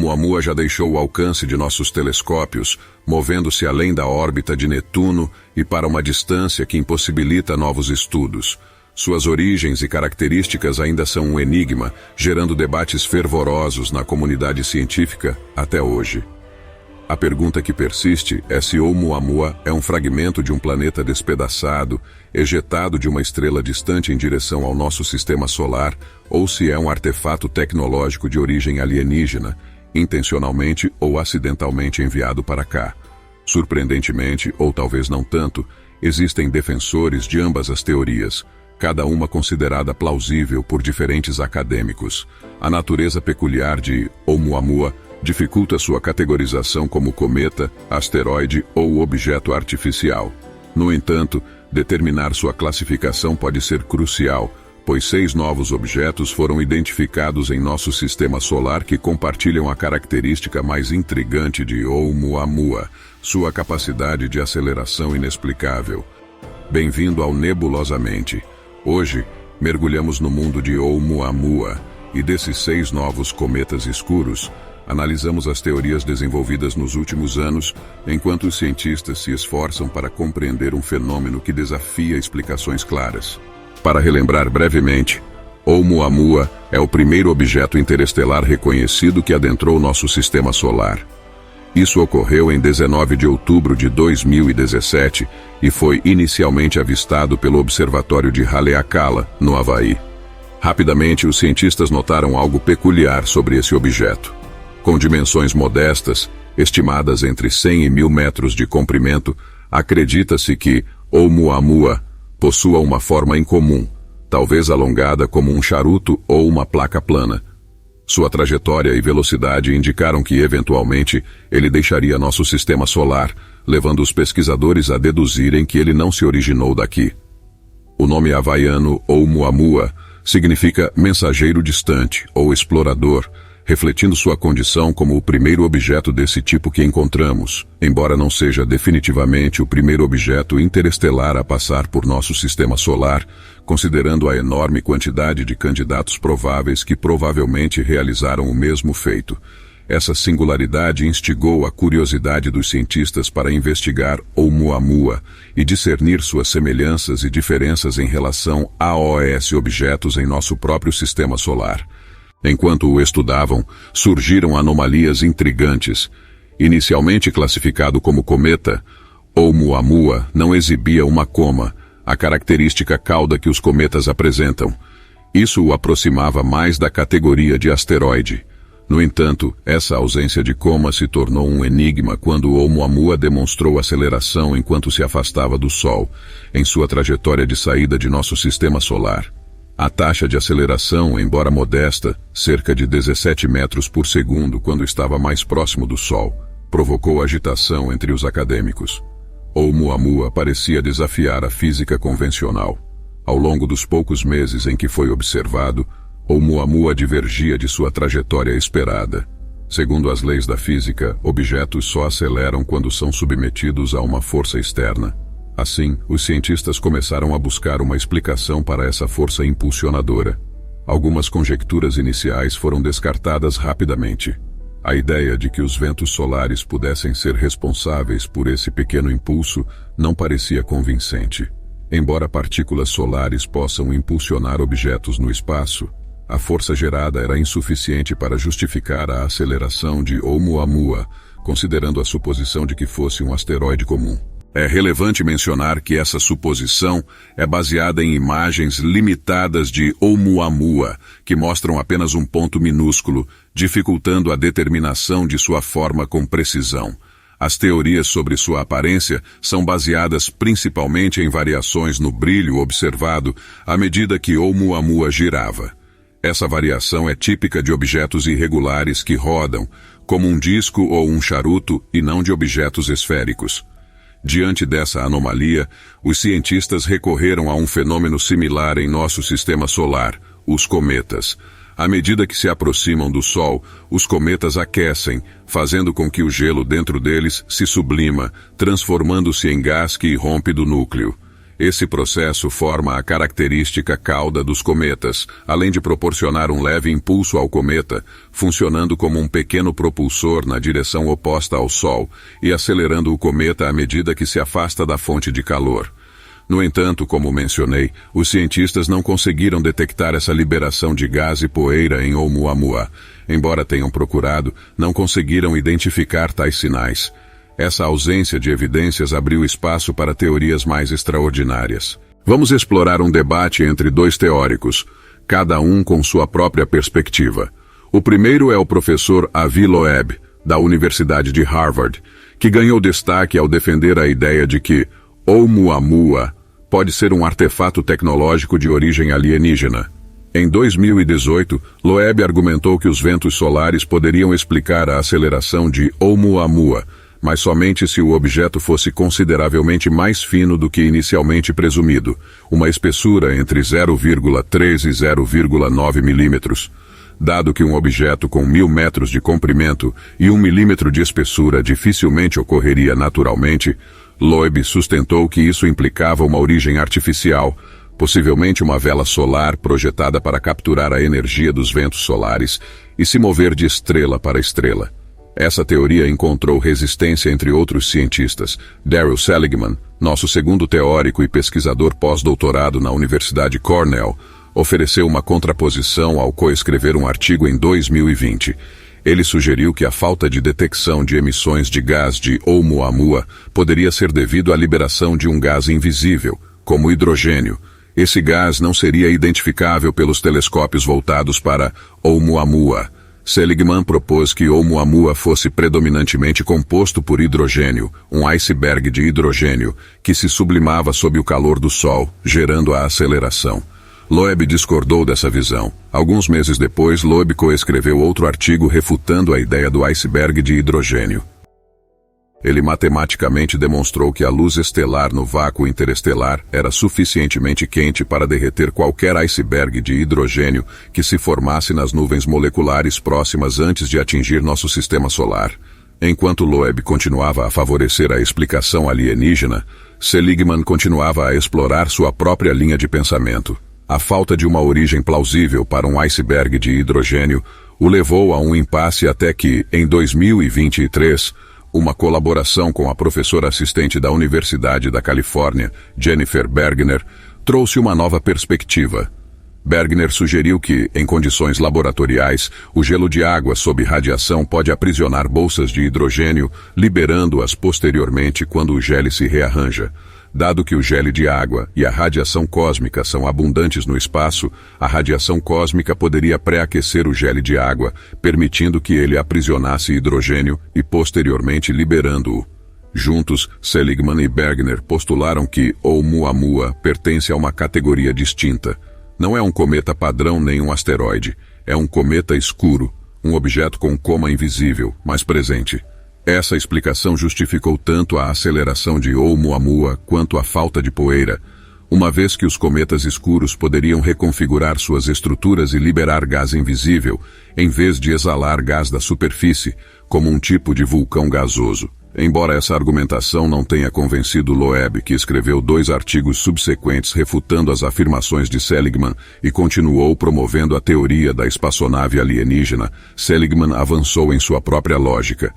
Oumuamua já deixou o alcance de nossos telescópios, movendo-se além da órbita de Netuno e para uma distância que impossibilita novos estudos. Suas origens e características ainda são um enigma, gerando debates fervorosos na comunidade científica até hoje. A pergunta que persiste é se Oumuamua é um fragmento de um planeta despedaçado, ejetado de uma estrela distante em direção ao nosso sistema solar, ou se é um artefato tecnológico de origem alienígena, intencionalmente ou acidentalmente enviado para cá. Surpreendentemente, ou talvez não tanto, existem defensores de ambas as teorias, cada uma considerada plausível por diferentes acadêmicos. A natureza peculiar de Oumuamua dificulta sua categorização como cometa, asteroide ou objeto artificial. No entanto, determinar sua classificação pode ser crucial, pois 6 novos objetos foram identificados em nosso sistema solar que compartilham a característica mais intrigante de Oumuamua, sua capacidade de aceleração inexplicável. Bem-vindo ao Nebulosamente. Hoje, mergulhamos no mundo de Oumuamua e desses 6 novos cometas escuros, analisamos as teorias desenvolvidas nos últimos anos, enquanto os cientistas se esforçam para compreender um fenômeno que desafia explicações claras. Para relembrar brevemente, Oumuamua é o primeiro objeto interestelar reconhecido que adentrou nosso sistema solar. Isso ocorreu em 19 de outubro de 2017 e foi inicialmente avistado pelo Observatório de Haleakala, no Havaí. Rapidamente, os cientistas notaram algo peculiar sobre esse objeto. Com dimensões modestas, estimadas entre 100 e 1000 metros de comprimento, acredita-se que Oumuamua possua uma forma incomum, talvez alongada como um charuto ou uma placa plana. Sua trajetória e velocidade indicaram que, eventualmente, ele deixaria nosso sistema solar, levando os pesquisadores a deduzirem que ele não se originou daqui. O nome havaiano Oumuamua significa mensageiro distante ou explorador, refletindo sua condição como o primeiro objeto desse tipo que encontramos, embora não seja definitivamente o primeiro objeto interestelar a passar por nosso sistema solar, considerando a enorme quantidade de candidatos prováveis que provavelmente realizaram o mesmo feito. Essa singularidade instigou a curiosidade dos cientistas para investigar Oumuamua e discernir suas semelhanças e diferenças em relação a objetos em nosso próprio sistema solar. Enquanto o estudavam, surgiram anomalias intrigantes. Inicialmente classificado como cometa, Oumuamua não exibia uma coma, a característica cauda que os cometas apresentam. Isso o aproximava mais da categoria de asteroide. No entanto, essa ausência de coma se tornou um enigma quando Oumuamua demonstrou aceleração enquanto se afastava do Sol, em sua trajetória de saída de nosso sistema solar. A taxa de aceleração, embora modesta, cerca de 17 metros por segundo quando estava mais próximo do Sol, provocou agitação entre os acadêmicos. Oumuamua parecia desafiar a física convencional. Ao longo dos poucos meses em que foi observado, Oumuamua divergia de sua trajetória esperada. Segundo as leis da física, objetos só aceleram quando são submetidos a uma força externa. Assim, os cientistas começaram a buscar uma explicação para essa força impulsionadora. Algumas conjecturas iniciais foram descartadas rapidamente. A ideia de que os ventos solares pudessem ser responsáveis por esse pequeno impulso não parecia convincente. Embora partículas solares possam impulsionar objetos no espaço, a força gerada era insuficiente para justificar a aceleração de Oumuamua, considerando a suposição de que fosse um asteroide comum. É relevante mencionar que essa suposição é baseada em imagens limitadas de Oumuamua, que mostram apenas um ponto minúsculo, dificultando a determinação de sua forma com precisão. As teorias sobre sua aparência são baseadas principalmente em variações no brilho observado à medida que Oumuamua girava. Essa variação é típica de objetos irregulares que rodam, como um disco ou um charuto, e não de objetos esféricos. Diante dessa anomalia, os cientistas recorreram a um fenômeno similar em nosso sistema solar, os cometas. À medida que se aproximam do Sol, os cometas aquecem, fazendo com que o gelo dentro deles se sublima, transformando-se em gás que irrompe do núcleo. Esse processo forma a característica cauda dos cometas, além de proporcionar um leve impulso ao cometa, funcionando como um pequeno propulsor na direção oposta ao Sol e acelerando o cometa à medida que se afasta da fonte de calor. No entanto, como mencionei, os cientistas não conseguiram detectar essa liberação de gás e poeira em Oumuamua. Embora tenham procurado, não conseguiram identificar tais sinais. Essa ausência de evidências abriu espaço para teorias mais extraordinárias. Vamos explorar um debate entre dois teóricos, cada um com sua própria perspectiva. O primeiro é o professor Avi Loeb, da Universidade de Harvard, que ganhou destaque ao defender a ideia de que Oumuamua pode ser um artefato tecnológico de origem alienígena. Em 2018, Loeb argumentou que os ventos solares poderiam explicar a aceleração de Oumuamua, mas somente se o objeto fosse consideravelmente mais fino do que inicialmente presumido, uma espessura entre 0,3 e 0,9 milímetros. Dado que um objeto com 1000 metros de comprimento e 1 milímetro de espessura dificilmente ocorreria naturalmente, Loeb sustentou que isso implicava uma origem artificial, possivelmente uma vela solar projetada para capturar a energia dos ventos solares e se mover de estrela para estrela. Essa teoria encontrou resistência entre outros cientistas. Darryl Seligman, nosso segundo teórico e pesquisador pós-doutorado na Universidade Cornell, ofereceu uma contraposição ao coescrever um artigo em 2020. Ele sugeriu que a falta de detecção de emissões de gás de Oumuamua poderia ser devido à liberação de um gás invisível, como hidrogênio. Esse gás não seria identificável pelos telescópios voltados para Oumuamua. Seligman propôs que Oumuamua fosse predominantemente composto por hidrogênio, um iceberg de hidrogênio, que se sublimava sob o calor do Sol, gerando a aceleração. Loeb discordou dessa visão. Alguns meses depois, Loeb coescreveu outro artigo refutando a ideia do iceberg de hidrogênio. Ele matematicamente demonstrou que a luz estelar no vácuo interestelar era suficientemente quente para derreter qualquer iceberg de hidrogênio que se formasse nas nuvens moleculares próximas antes de atingir nosso sistema solar. Enquanto Loeb continuava a favorecer a explicação alienígena, Seligman continuava a explorar sua própria linha de pensamento. A falta de uma origem plausível para um iceberg de hidrogênio o levou a um impasse até que, em 2023, uma colaboração com a professora assistente da Universidade da Califórnia, Jennifer Bergner, trouxe uma nova perspectiva. Bergner sugeriu que, em condições laboratoriais, o gelo de água sob radiação pode aprisionar bolsas de hidrogênio, liberando-as posteriormente quando o gele se rearranja. Dado que o gelo de água e a radiação cósmica são abundantes no espaço, a radiação cósmica poderia pré-aquecer o gelo de água, permitindo que ele aprisionasse hidrogênio e posteriormente liberando-o. Juntos, Seligman e Bergner postularam que Oumuamua pertence a uma categoria distinta. Não é um cometa padrão nem um asteroide. É um cometa escuro, um objeto com coma invisível, mas presente. Essa explicação justificou tanto a aceleração de Oumuamua quanto a falta de poeira, uma vez que os cometas escuros poderiam reconfigurar suas estruturas e liberar gás invisível, em vez de exalar gás da superfície, como um tipo de vulcão gasoso. Embora essa argumentação não tenha convencido Loeb, que escreveu 2 artigos subsequentes refutando as afirmações de Seligman e continuou promovendo a teoria da espaçonave alienígena, Seligman avançou em sua própria lógica.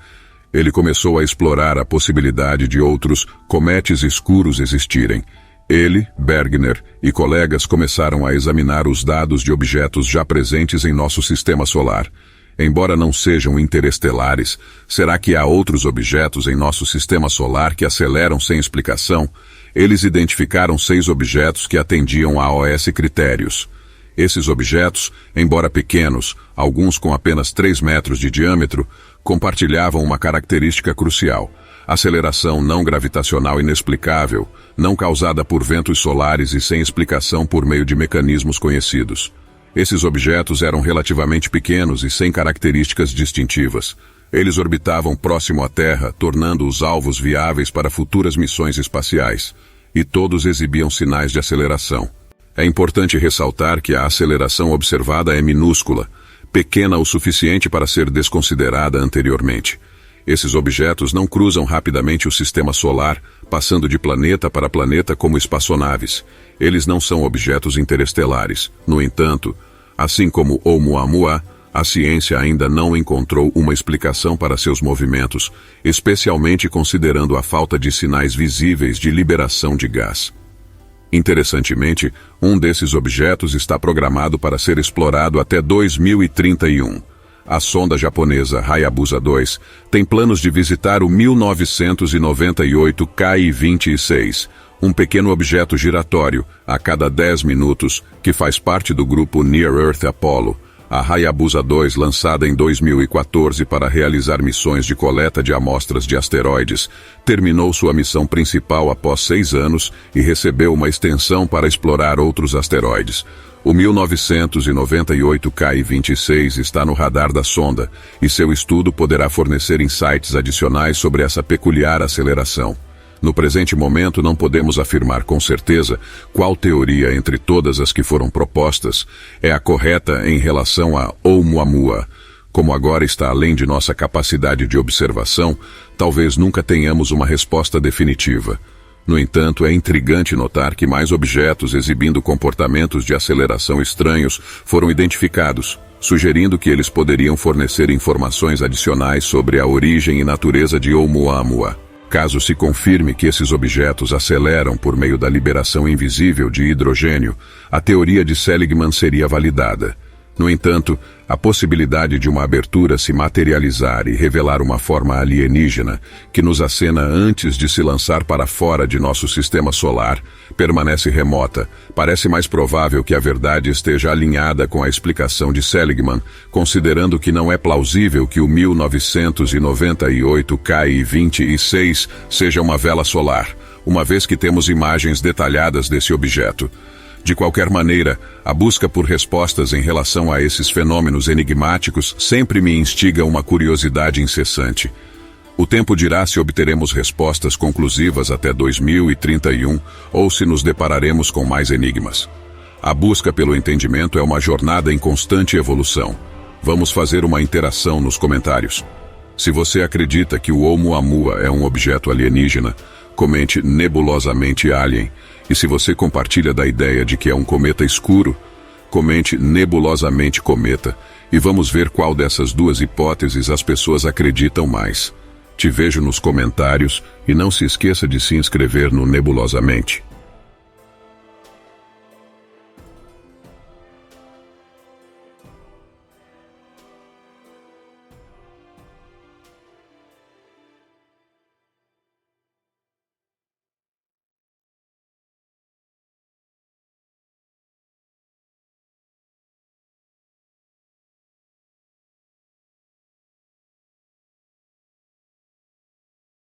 Ele começou a explorar a possibilidade de outros cometas escuros existirem. Ele, Bergner e colegas começaram a examinar os dados de objetos já presentes em nosso sistema solar. Embora não sejam interestelares, será que há outros objetos em nosso sistema solar que aceleram sem explicação? Eles identificaram 6 objetos que atendiam a OS critérios. Esses objetos, embora pequenos, alguns com apenas 3 metros de diâmetro, compartilhavam uma característica crucial: aceleração não gravitacional inexplicável, não causada por ventos solares e sem explicação por meio de mecanismos conhecidos. Esses objetos eram relativamente pequenos e sem características distintivas. Eles orbitavam próximo à Terra, tornando-os alvos viáveis para futuras missões espaciais. E todos exibiam sinais de aceleração. É importante ressaltar que a aceleração observada é minúscula, pequena o suficiente para ser desconsiderada anteriormente. Esses objetos não cruzam rapidamente o sistema solar, passando de planeta para planeta como espaçonaves. Eles não são objetos interestelares. No entanto, assim como Oumuamua, a ciência ainda não encontrou uma explicação para seus movimentos, especialmente considerando a falta de sinais visíveis de liberação de gás. Interessantemente, um desses objetos está programado para ser explorado até 2031. A sonda japonesa Hayabusa 2 tem planos de visitar o 1998 Ki-26, um pequeno objeto giratório a cada 10 minutos que faz parte do grupo Near Earth Apollo. A Hayabusa 2, lançada em 2014 para realizar missões de coleta de amostras de asteroides, terminou sua missão principal após 6 anos e recebeu uma extensão para explorar outros asteroides. O 1998 Ki-26 está no radar da sonda e seu estudo poderá fornecer insights adicionais sobre essa peculiar aceleração. No presente momento, não podemos afirmar com certeza qual teoria entre todas as que foram propostas é a correta em relação a Oumuamua. Como agora está além de nossa capacidade de observação, talvez nunca tenhamos uma resposta definitiva. No entanto, é intrigante notar que mais objetos exibindo comportamentos de aceleração estranhos foram identificados, sugerindo que eles poderiam fornecer informações adicionais sobre a origem e natureza de Oumuamua. Caso se confirme que esses objetos aceleram por meio da liberação invisível de hidrogênio, a teoria de Seligman seria validada. No entanto, a possibilidade de uma abertura se materializar e revelar uma forma alienígena que nos acena antes de se lançar para fora de nosso sistema solar permanece remota. Parece mais provável que a verdade esteja alinhada com a explicação de Seligman, considerando que não é plausível que o 1998 Ki-26 seja uma vela solar, uma vez que temos imagens detalhadas desse objeto. De qualquer maneira, a busca por respostas em relação a esses fenômenos enigmáticos sempre me instiga uma curiosidade incessante. O tempo dirá se obteremos respostas conclusivas até 2031 ou se nos depararemos com mais enigmas. A busca pelo entendimento é uma jornada em constante evolução. Vamos fazer uma interação nos comentários. Se você acredita que o Oumuamua é um objeto alienígena, comente nebulosamente alien. E se você compartilha da ideia de que é um cometa escuro, comente nebulosamente cometa e vamos ver qual dessas duas hipóteses as pessoas acreditam mais. Te vejo nos comentários e não se esqueça de se inscrever no Nebulosamente.